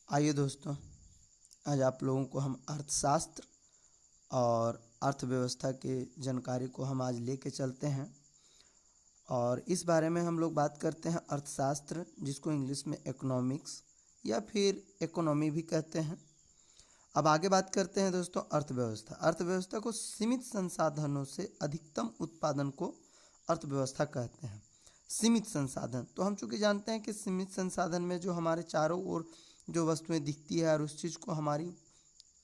आइए दोस्तों, आज आप लोगों को हम अर्थशास्त्र और अर्थव्यवस्था के जानकारी को हम आज लेके चलते हैं। और इस बारे में हम लोग बात करते हैं अर्थशास्त्र, जिसको इंग्लिश में इकोनॉमिक्स या फिर इकोनॉमी भी कहते हैं। अब आगे बात करते हैं दोस्तों अर्थव्यवस्था। अर्थव्यवस्था को सीमित संसाधनों से अधिकतम उत्पादन को अर्थव्यवस्था कहते हैं। सीमित संसाधन, तो हम चूँकि जानते हैं कि सीमित संसाधन में जो हमारे चारों ओर जो वस्तुएं दिखती है और उस चीज़ को हमारी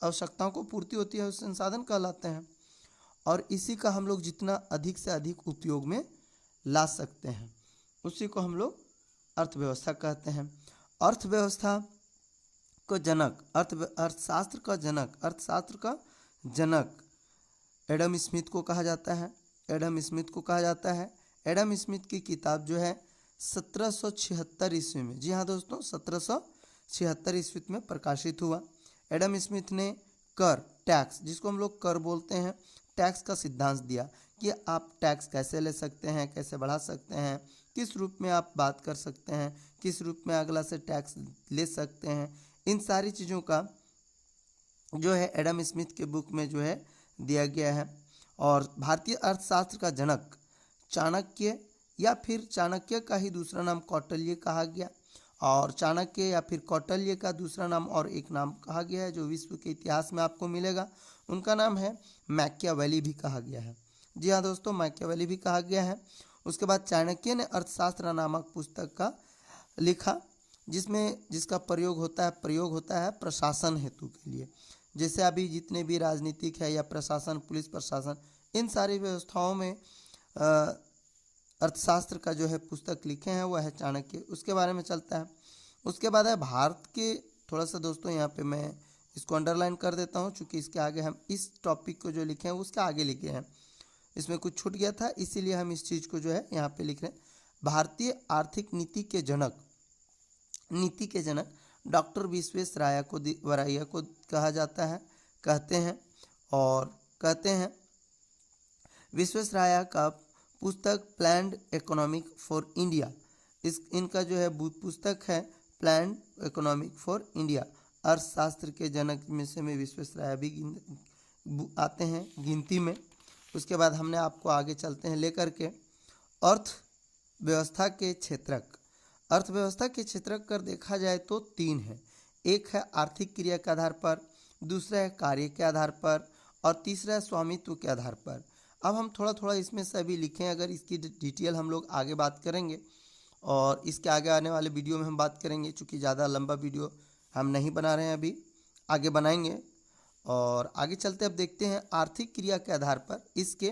आवश्यकताओं को पूर्ति होती है, उस संसाधन कहलाते हैं। और इसी का हम लोग जितना अधिक से अधिक उपयोग में ला सकते हैं, उसी को हम लोग अर्थव्यवस्था कहते हैं। अर्थव्यवस्था को जनक, अर्थशास्त्र का जनक एडम स्मिथ को कहा जाता है। एडम स्मिथ की किताब जो है 1776 ईस्वी में, जी हाँ दोस्तों, 1776 ईस्वी में प्रकाशित हुआ। एडम स्मिथ ने कर, टैक्स, जिसको हम लोग कर बोलते हैं, टैक्स का सिद्धांत दिया कि आप टैक्स कैसे ले सकते हैं, कैसे बढ़ा सकते हैं, किस रूप में आप बात कर सकते हैं, किस रूप में अगला से टैक्स ले सकते हैं। इन सारी चीज़ों का जो है एडम स्मिथ के बुक में जो है दिया गया है। और भारतीय अर्थशास्त्र का जनक चाणक्य, या फिर चाणक्य का ही दूसरा नाम कौटिल्य कहा गया, और चाणक्य या फिर कौटिल्य का दूसरा नाम और एक नाम कहा गया है जो विश्व के इतिहास में आपको मिलेगा, उनका नाम है मैकियावेली भी कहा गया है। जी हाँ दोस्तों, मैकियावेली भी कहा गया है। उसके बाद चाणक्य ने अर्थशास्त्र नामक पुस्तक का लिखा, जिसका प्रयोग होता है प्रशासन हेतु के लिए। जैसे अभी जितने भी राजनीतिक है या प्रशासन, पुलिस प्रशासन, इन सारी व्यवस्थाओं में अर्थशास्त्र का जो है पुस्तक लिखे हैं वह है चाणक्य। उसके बारे में चलता है। उसके बाद है भारत के, थोड़ा सा दोस्तों यहाँ पे मैं इसको अंडरलाइन कर देता हूँ, चूँकि इसके आगे हम इस टॉपिक को जो लिखे हैं उसके आगे लिखे हैं, इसमें कुछ छूट गया था, इसीलिए हम इस चीज़ को जो है यहाँ पे लिख रहे हैं। भारतीय आर्थिक नीति के जनक डॉक्टर विश्वेश्वरैया को कहा जाता है, कहते हैं विश्वेश्वरैया का पुस्तक प्लान्ड इकोनॉमिक फॉर इंडिया, इनका जो है पुस्तक है प्लान्ड इकोनॉमिक फॉर इंडिया। अर्थशास्त्र के जनक में से विश्वेश्वरैया भी आते हैं गिनती में। उसके बाद हमने आपको आगे चलते हैं लेकर के अर्थव्यवस्था के क्षेत्रक कर देखा जाए तो 3 है। एक है आर्थिक क्रिया के आधार पर, दूसरा है कार्य के आधार पर, और तीसरा है स्वामित्व के आधार पर। अब हम थोड़ा थोड़ा इसमें से अभी लिखें, अगर इसकी डिटेल हम लोग आगे बात करेंगे और इसके आगे आने वाले वीडियो में हम बात करेंगे, चूँकि ज़्यादा लंबा वीडियो हम नहीं बना रहे हैं, अभी आगे बनाएंगे। और आगे चलते अब देखते हैं आर्थिक क्रिया के आधार पर इसके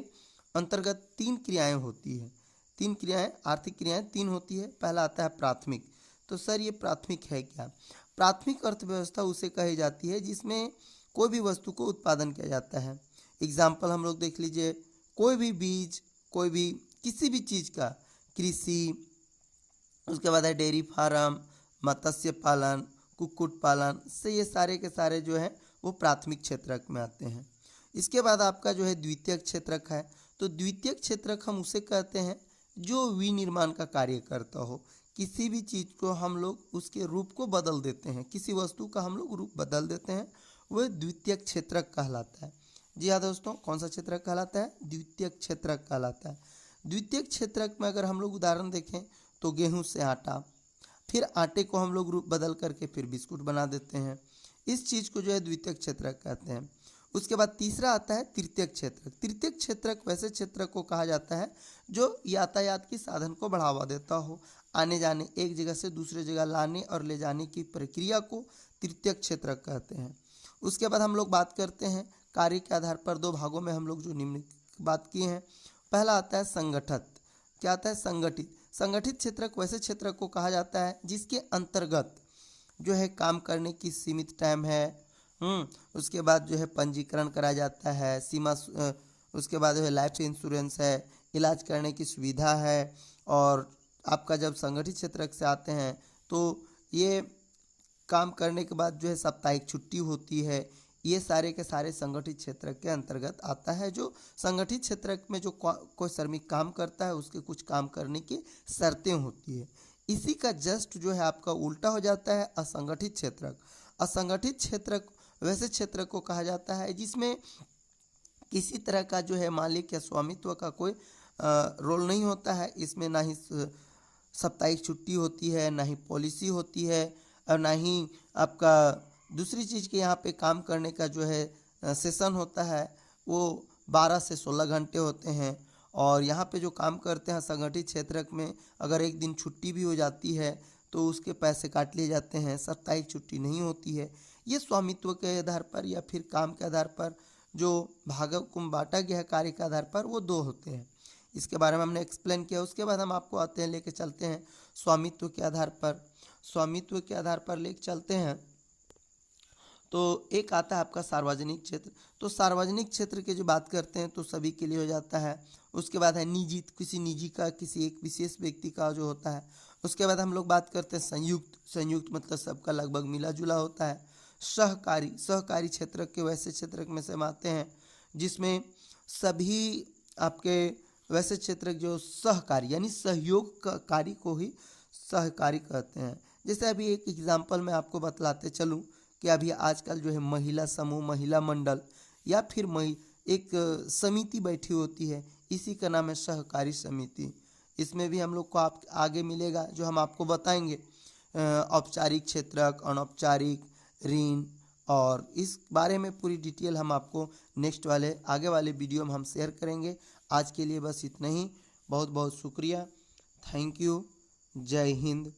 अंतर्गत 3 क्रियाएं होती है। 3 क्रियाएं, आर्थिक क्रियाएं 3 होती है। पहला आता है प्राथमिक। तो सर ये प्राथमिक है क्या? प्राथमिक अर्थव्यवस्था उसे कही जाती है जिसमें कोई भी वस्तु को उत्पादन किया जाता है। एग्जाम्पल हम लोग देख लीजिए, कोई भी बीज, कोई भी किसी भी चीज़ का, कृषि, उसके बाद है डेयरी फार्म, मत्स्य पालन, कुक्कुट पालन, से ये सारे के सारे जो है वो प्राथमिक क्षेत्रक में आते हैं। इसके बाद आपका जो है द्वितीयक क्षेत्रक है। तो द्वितीयक क्षेत्रक हम उसे कहते हैं जो विनिर्माण का कार्य करता हो। किसी भी चीज़ को हम लोग उसके रूप को बदल देते हैं, किसी वस्तु का हम लोग रूप बदल देते हैं, वह द्वितीयक क्षेत्रक कहलाता है। जी हाँ दोस्तों, कौन सा क्षेत्रक कहलाता है? द्वितीयक क्षेत्रक कहलाता है। द्वितीयक क्षेत्रक में अगर हम लोग उदाहरण देखें तो गेहूं से आटा, फिर आटे को हम लोग रूप बदल करके फिर बिस्कुट बना देते हैं। इस चीज़ को जो है द्वितीयक क्षेत्रक कहते हैं। उसके बाद तीसरा आता है तृतीयक क्षेत्रक। तृतीयक क्षेत्रक वैसे क्षेत्रक को कहा जाता है जो यातायात की साधन को बढ़ावा देता हो, आने जाने, एक जगह से दूसरे जगह लाने और ले जाने की प्रक्रिया को तृतीयक क्षेत्रक कहते हैं। उसके बाद हम लोग बात करते हैं कार्य के आधार पर 2 भागों में हम लोग जो निम्न बात किए हैं। पहला आता है संगठित। क्या आता है? संगठित। संगठित क्षेत्रक वैसे क्षेत्रक को कहा जाता है जिसके अंतर्गत जो है काम करने की सीमित टाइम है। उसके बाद जो है पंजीकरण कराया जाता है, उसके बाद जो है लाइफ इंश्योरेंस है, इलाज करने की सुविधा है। और आपका जब संगठित क्षेत्रक से आते हैं तो ये काम करने के बाद जो है साप्ताहिक छुट्टी होती है। ये सारे के सारे संगठित क्षेत्र के अंतर्गत आता है। जो संगठित क्षेत्र में जो कोई श्रमिक काम करता है उसके कुछ काम करने की शर्तें होती है। इसी का जस्ट जो है आपका उल्टा हो जाता है असंगठित क्षेत्रक। असंगठित क्षेत्र वैसे क्षेत्र को कहा जाता है जिसमें किसी तरह का जो है मालिक या स्वामित्व का कोई रोल नहीं होता है। इसमें ना ही साप्ताहिक छुट्टी होती है, ना ही पॉलिसी होती है, और ना ही आपका दूसरी चीज़ के यहाँ पे काम करने का जो है सेशन होता है वो 12 से 16 घंटे होते हैं। और यहाँ पे जो काम करते हैं संगठित क्षेत्र में, अगर एक दिन छुट्टी भी हो जाती है तो उसके पैसे काट लिए जाते हैं, साप्ताहिक छुट्टी नहीं होती है। ये स्वामित्व के आधार पर या फिर काम के आधार पर जो भागों बांटा गया है कार्य के आधार पर, वो दो होते हैं। इसके बारे में हमने एक्सप्लेन किया। उसके बाद हम आपको आते हैं, लेके चलते हैं स्वामित्व के आधार पर। स्वामित्व के आधार पर लेके चलते हैं तो एक आता है आपका सार्वजनिक क्षेत्र। तो सार्वजनिक क्षेत्र की जो बात करते हैं तो सभी के लिए हो जाता है। उसके बाद है निजी, किसी निजी का, किसी एक विशेष व्यक्ति का जो होता है। उसके बाद हम लोग बात करते हैं संयुक्त। संयुक्त मतलब सबका लगभग मिला जुला होता है। सहकारी, सहकारी क्षेत्र के वैसे क्षेत्र में से हम आते हैं जिसमें सभी आपके वैसे क्षेत्र जो सहकारी यानी सहयोगकारी को ही सहकारी कहते हैं। जैसे अभी एक एग्जांपल मैं आपको बतलाते चलूँ कि अभी आजकल जो है महिला समूह, महिला मंडल या फिर एक समिति बैठी होती है, इसी का नाम है सहकारी समिति। इसमें भी हम लोग को आप आगे मिलेगा जो हम आपको बताएंगे औपचारिक क्षेत्रक, अनौपचारिक, ऋण, और इस बारे में पूरी डिटेल हम आपको नेक्स्ट वाले आगे वाले वीडियो में हम शेयर करेंगे। आज के लिए बस इतना ही। बहुत बहुत शुक्रिया। Thank you. जय हिंद।